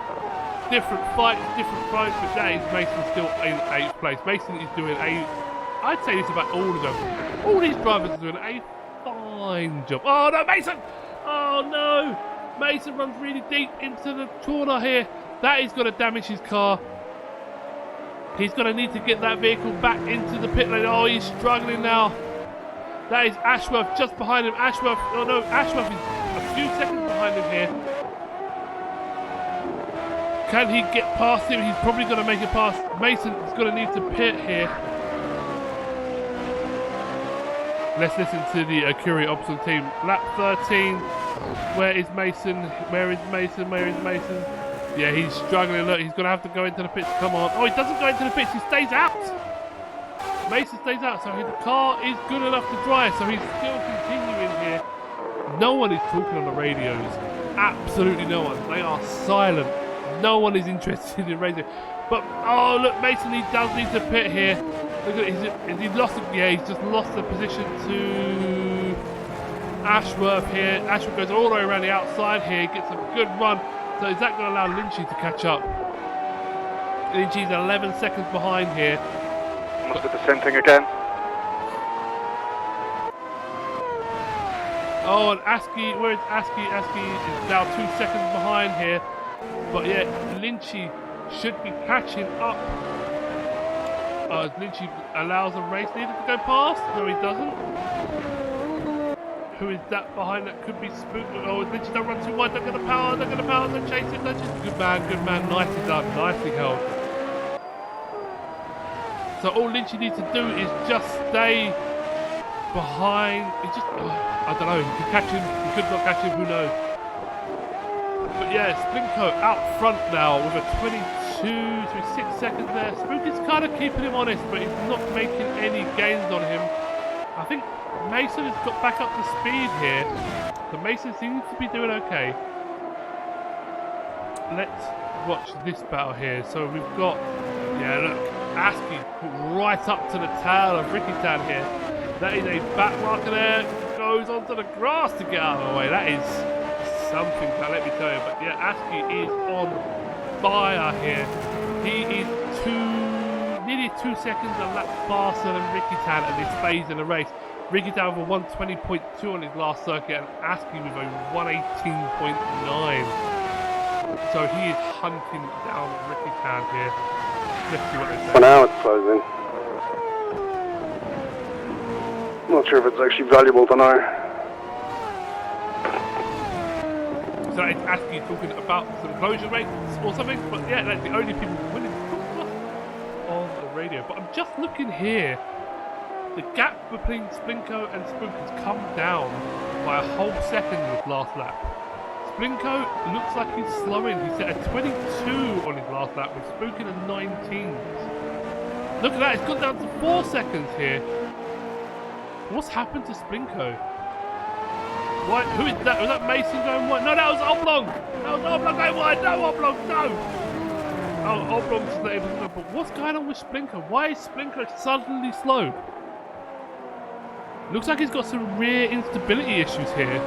Different fights, but that is Mason still in 8th place. Mason is doing I'd say this about all of them. All these drivers are doing a fine job. Oh no, Mason! Oh no! Mason runs really deep into the corner here. That is going to damage his car. He's going to need to get that vehicle back into the pit lane. Oh, he's struggling now. That is Ashworth just behind him. Ashworth is a few seconds behind him here. Can he get past him? He's probably going to make it past. Mason is going to need to pit here. Let's listen to the Acuri Option team. Lap 13. Where is Mason? Where is Mason? Where is Mason? Yeah, he's struggling. Look, he's going to have to go into the pits. Come on. Oh, he doesn't go into the pits. He stays out. Mason stays out. So the car is good enough to drive. So he's still continuing here. No one is talking on the radios. Absolutely no one. They are silent. No one is interested in racing. But, oh, look, Mason, he does need to pit here. Look at it. Has he lost it? Yeah, he's just lost the position to Ashworth here. Ashworth goes all the way around the outside here. Gets a good run. So is that going to allow Lynchy to catch up? Lynchy's 11 seconds behind here. Must do the same thing again. Oh, and Aski, where is Aski? Aski is now 2 seconds behind here. But yeah, Lynchy should be catching up. Lynchy allows a race leader to go past. No, he doesn't. Who is that behind? That could be Spook. Oh, Lynchy, don't run too wide. They're going to power. They're going to power. Don't chase it. Don't chase it. Good man. Nicely done. Nicely held. So all Lynchy needs to do is just stay behind. It just, I don't know. He could catch him. He could not catch him. Who knows? But yeah, Splinko out front now with a 22 to 6 seconds there. Spook is kind of keeping him honest, but he's not making any gains on him. I think Mason has got back up to speed here. So Mason seems to be doing okay. Let's watch this battle here. So we've got, yeah, look, Aski right up to the tail of Ricky Tan here. That is a back marker there. Goes onto the grass to get out of the way. That is something, let me tell you. But yeah, Aski is on fire here. He is nearly 2 seconds a lap faster than Ricky Tan at this phase in the race. Ricky Tan with a 120.2 on his last circuit, and Aski with a 118.9. So he is hunting down Ricky Tan here. Let's see what they say. Well, now it's closing. Not sure if it's actually valuable to know. So it's Aski talking about some closure rates or something, but yeah, that's the only people willing to talk to us on the radio. But I'm just looking here. The gap between Splinko and Spook has come down by a whole second this last lap. Splinko looks like he's slowing. He's set a 22 on his last lap with Spook in a 19. Look at that, it's gone down to 4 seconds here. What's happened to Splinko? Why, who is that? Was that Mason going wide? No, that was Oblong! That was Oblong going wide! No, Oblong, no! Oh, Oblong's not able to go, but what's going on with Splinko? Why is Splinko suddenly slow? Looks like he's got some rear instability issues here.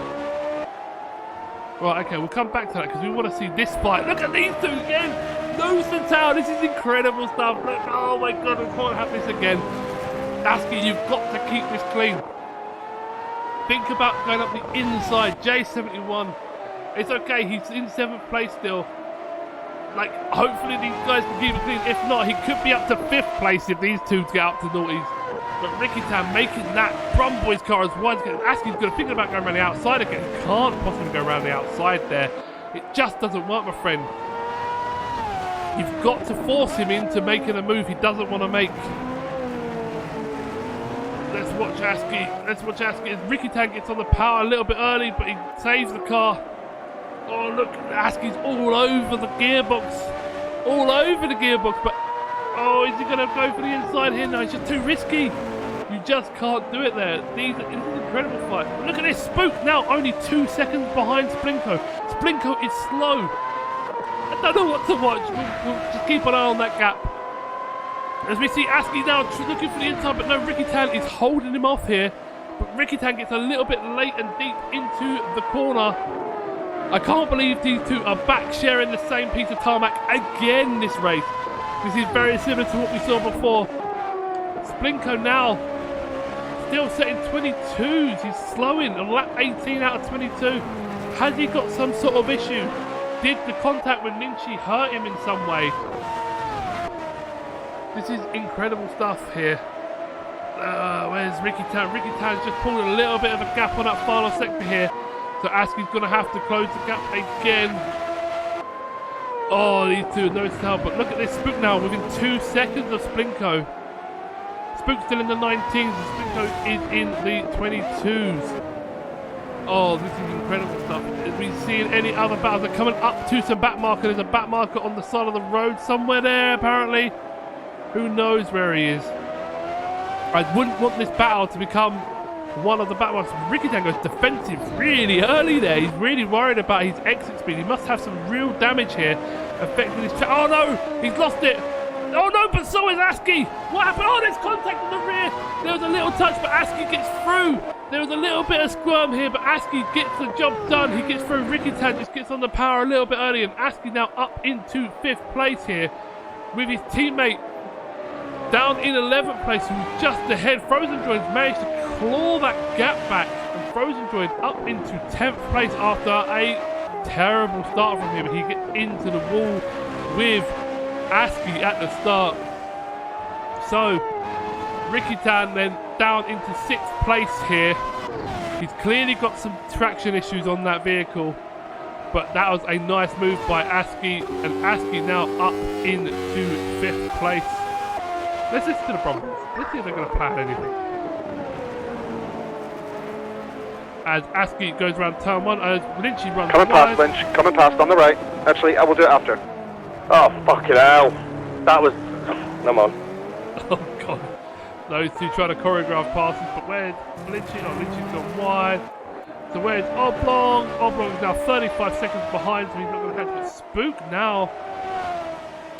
Right, okay, we'll come back to that because we want to see this fight. Look at these two again! Nose to tail, this is incredible stuff. Look, oh my god, we can't have this again. Aski, you've got to keep this clean. Think about going up the inside. J71. It's okay, he's in 7th place still. Like, hopefully these guys can keep it clean. If not, he could be up to 5th place if these two get up to noughties. But Ricky Tan making that Brumboy's car as wide as he can. Aski's going to think about going around the outside again. He can't possibly go around the outside there. It just doesn't work, my friend. You've got to force him into making a move he doesn't want to make. Let's watch Aski. Let's watch Aski. Ricky Tan gets on the power a little bit early, but he saves the car. Oh, look. Aski's all over the gearbox. All over the gearbox. But, oh, is he going to go for the inside here? No, it's just too risky. You just can't do it there. This is an incredible fight. But look at this. Spook now only 2 seconds behind Splinko. Splinko is slow. I don't know what to watch. We'll just keep an eye on that gap. As we see Aski now looking for the inside, but no, Ricky Tan is holding him off here. But Ricky Tan gets a little bit late and deep into the corner. I can't believe these two are back sharing the same piece of tarmac again this race. This is very similar to what we saw before. Splinko now still setting 22s. He's slowing on lap 18 out of 22. Has he got some sort of issue? Did the contact with Minchi hurt him in some way? This is incredible stuff here. Where's Ricky Tan? Ricky Tan's just pulled a little bit of a gap on that final sector here. So Aski's going to have to close the gap again. Oh, these two, no tell. But look at this Spook now within 2 seconds of Splinko. Spook's still in the 19s and Splinko is in the 22s. Oh, this is incredible stuff. Are we seeing any other battles? They're coming up to some back marker. There's a back marker on the side of the road somewhere there, apparently. Who knows where he is? I wouldn't want this battle to become one of the back markers. Ricky Tan goes defensive really early there. He's really worried about his exit speed. He must have some real damage here affecting his... Oh no! He's lost it! Oh no, but so is Aski! What happened? Oh, there's contact in the rear! There was a little touch, but Aski gets through! There was a little bit of squirm here, but Aski gets the job done. He gets through. Ricky Tan just gets on the power a little bit early, and Aski now up into 5th place here with his teammate down in 11th place, who's just ahead. Frozen Droid's managed to claw that gap back, and Frozen Droid up into 10th place after a terrible start from him. He gets into the wall with Aski at the start. So Ricky Tan then down into 6th place here. He's clearly got some traction issues on that vehicle, but that was a nice move by Aski, and Aski now up into 5th place. Let's listen to the Broncos. Let's see if they're going to plan anything. As Aski goes around turn 1, as Lynchy runs Coming wide. past, Lynch. Coming past on the right. Actually, I will do it after. Oh, fucking hell. That was... Come on. Oh, God. Those two trying to choreograph passes, but where's Lynchy? Oh, Lynchy's gone wide. So where's Oblong? Oblong is now 35 seconds behind, so he's not going to catch it. Spook now.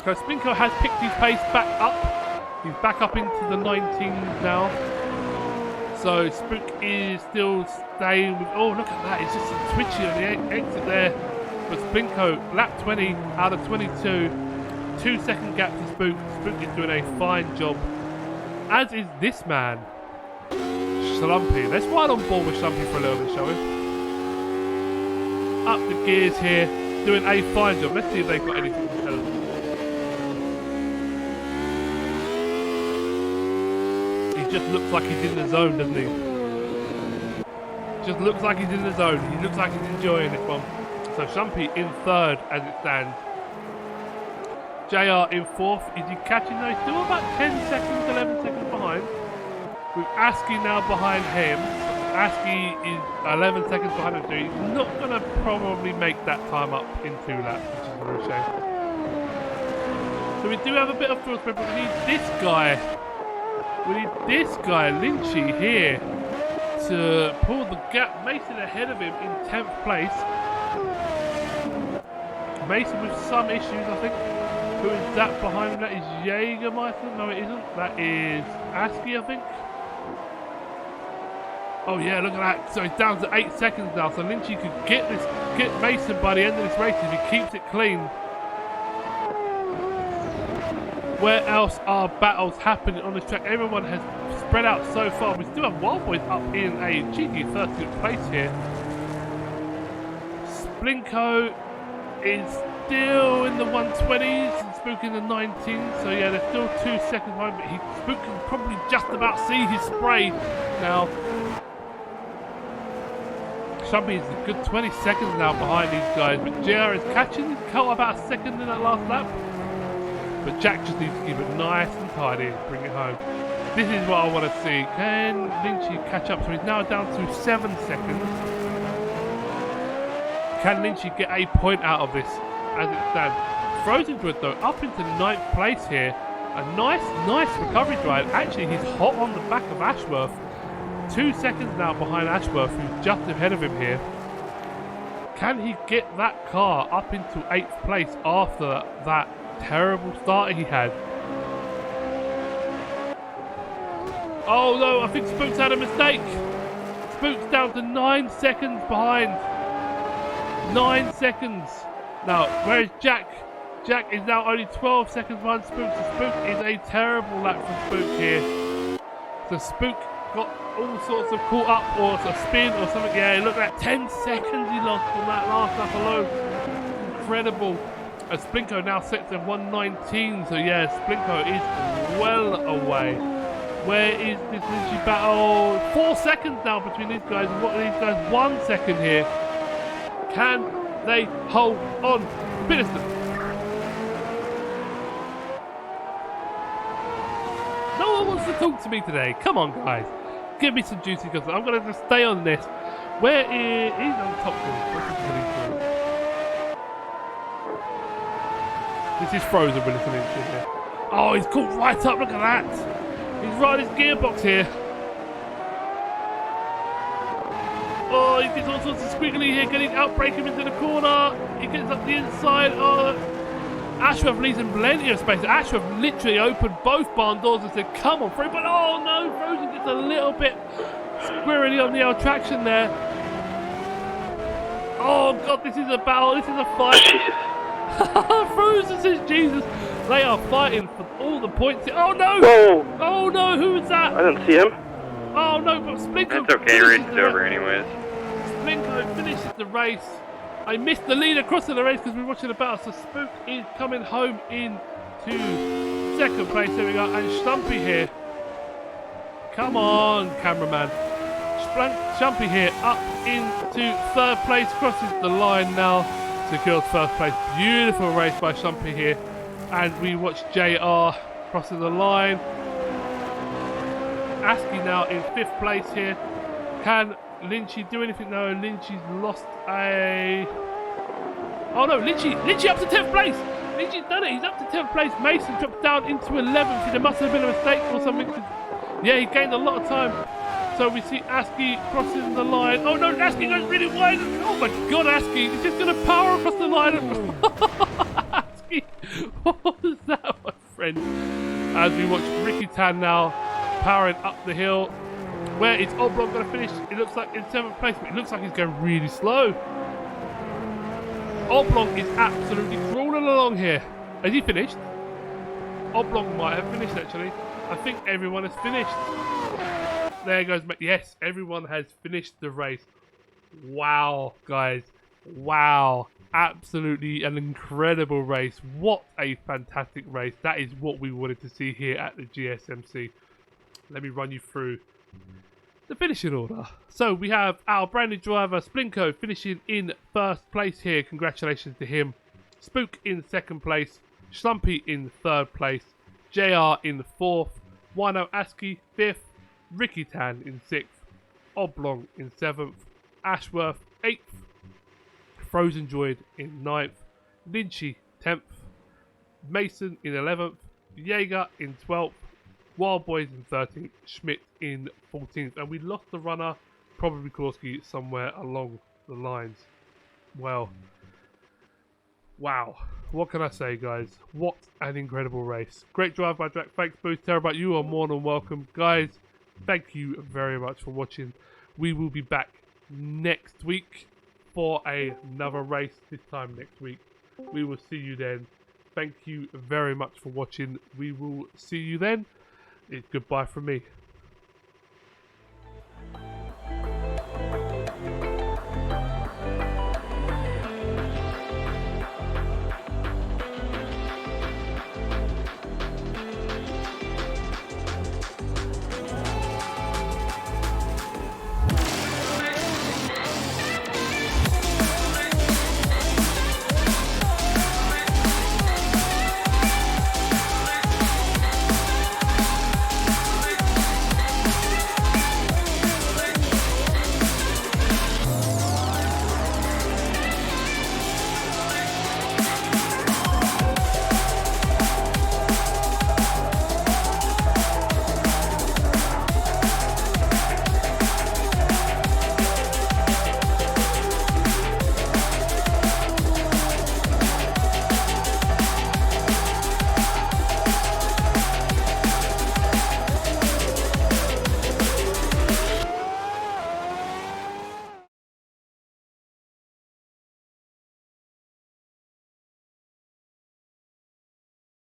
So Splinko has picked his pace back up. He's back up into the 19s now. So Spook is still staying with... Oh, look at that. It's just a twitchy on the exit there. But Splinko, lap 20 out of 22. 2-second gap to Spook. Spook is doing a fine job. As is this man, Slumpy. Let's ride on board with Slumpy for a little bit, shall we? Up the gears here. Doing a fine job. Let's see if they've got anything to tell us. Just looks like he's in the zone, doesn't he? Just looks like he's in the zone. He looks like he's enjoying this one. So Shumpy in 3rd as it stands. JR in 4th. Is he catching those? Still about 10 seconds, 11 seconds behind. With Aski now behind him. Aski is 11 seconds behind him, so he's not going to probably make that time up in 2 laps, which is a real shame. So we do have a bit of field spread, but we need this guy. We need this guy, Lynchy, here to pull the gap. Mason ahead of him in 10th place. Mason with some issues, I think. Who is that behind him? That is Jägermeister? No, it isn't. That is Aski, I think. Oh yeah, look at that. So he's down to 8 seconds now. So Lynchy could get Mason by the end of this race if he keeps it clean. Where else are battles happening on this track? Everyone has spread out so far. We still have Wild Boys up in a cheeky 30th place here. Splinko is still in the 120s and Spook in the 19s. So yeah, there's still 2 seconds behind, but Spook can probably just about see his spray now. Shumpy is a good 20 seconds now behind these guys, but JR is catching his coat about a second in that last lap. But Jack just needs to keep it nice and tidy and bring it home. This is what I want to see. Can Lynchy catch up? So he's now down to 7 seconds. Can Lynchy get a point out of this as it stands? Frozen Good though, up into 9th place here. A nice recovery drive. Actually, he's hot on the back of Ashworth. 2 seconds now behind Ashworth, who's just ahead of him here. Can he get that car up into 8th place after that terrible start he had? Oh no, I think Spook's had a mistake. Spook's down to 9 seconds behind. 9 seconds. Now, where is Jack? Jack is now only 12 seconds behind Spook. So Spook is a terrible lap from Spook here. So Spook got all sorts of caught up or a spin or something. Yeah, look at that. 10 seconds he lost on that last lap alone. Incredible. And Splinko now sits at 119. So yeah, Splinko is well away. Where is this Lynchy battle? 4 seconds now between these guys. And what are these guys? 1 second here. Can they hold on? Biniston. No one wants to talk to me today. Come on, guys. Give me some juicy because I'm going to just stay on this. Where is... He's on top of this is Frozen we're listening to here. Oh, he's caught right up. Look at that. He's right in his gearbox here. Oh, he gets all sorts of squiggly here, getting outbrake him into the corner. He gets up the inside. Oh, Ashworth leaves him plenty of space. Ashworth literally opened both barn doors and said, come on through. But oh no, Frozen gets a little bit squirrely on the old traction there. Oh god, this is a battle. This is a fight. Frozen says Jesus. They are fighting for all the points here. Oh no! Whoa! Oh no, who was that? I didn't see him. Oh no, but Splinko. It's okay, race is over anyways. Splinko finishes the race. I missed the lead across the race because we were watching the battle. So Spook is coming home into 2nd place. There we go. And Stumpy here. Come on, cameraman. Stumpy here up into 3rd place. Crosses the line now. Secures 1st place. Beautiful race by Stumpy here. And we watch JR crossing the line. Askey now in 5th place here. Can Lynchy do anything? No, Lynchy's lost a... Oh no, Lynchy up to 10th place! Lynchy's done it, he's up to 10th place. Mason dropped down into 11th. There must have been a mistake or something. Yeah, he gained a lot of time. So we see Askey crossing the line. Oh no, Askey goes really wide. Oh my god, Askey, he's just going to power across the line. Askey, what was that, my friend? As we watch Ricky Tan now powering up the hill. Where is Oblong going to finish? It looks like in 7th place, but it looks like he's going really slow. Oblong is absolutely crawling along here. Has he finished? Oblong might have finished actually. I think everyone has finished. There goes, yes, everyone has finished the race. Wow, guys. Wow. Absolutely an incredible race. What a fantastic race. That is what we wanted to see here at the GSMC. Let me run you through the finishing order. So we have our brand new driver Splinko finishing in 1st place here. Congratulations to him. Spook in 2nd place. Slumpy in 3rd place. JR in 4th. Wino Askey 5th. Ricky Tan in 6th. Oblong in 7th. Ashworth 8th. Frozen Droid in 9th. Lynchy 10th. Mason in 11th. Jaeger in 12th. Wild Boys in 13th, Schmidt in 14th, and we lost the runner, probably Korski, somewhere along the lines. Well, wow. What can I say, guys? What an incredible race. Great drive by Jack. Thanks, Boost. Terabyte, you are more than welcome. Guys, thank you very much for watching. We will be back next week for another race, this time next week. We will see you then. Thank you very much for watching. We will see you then. It's goodbye from me.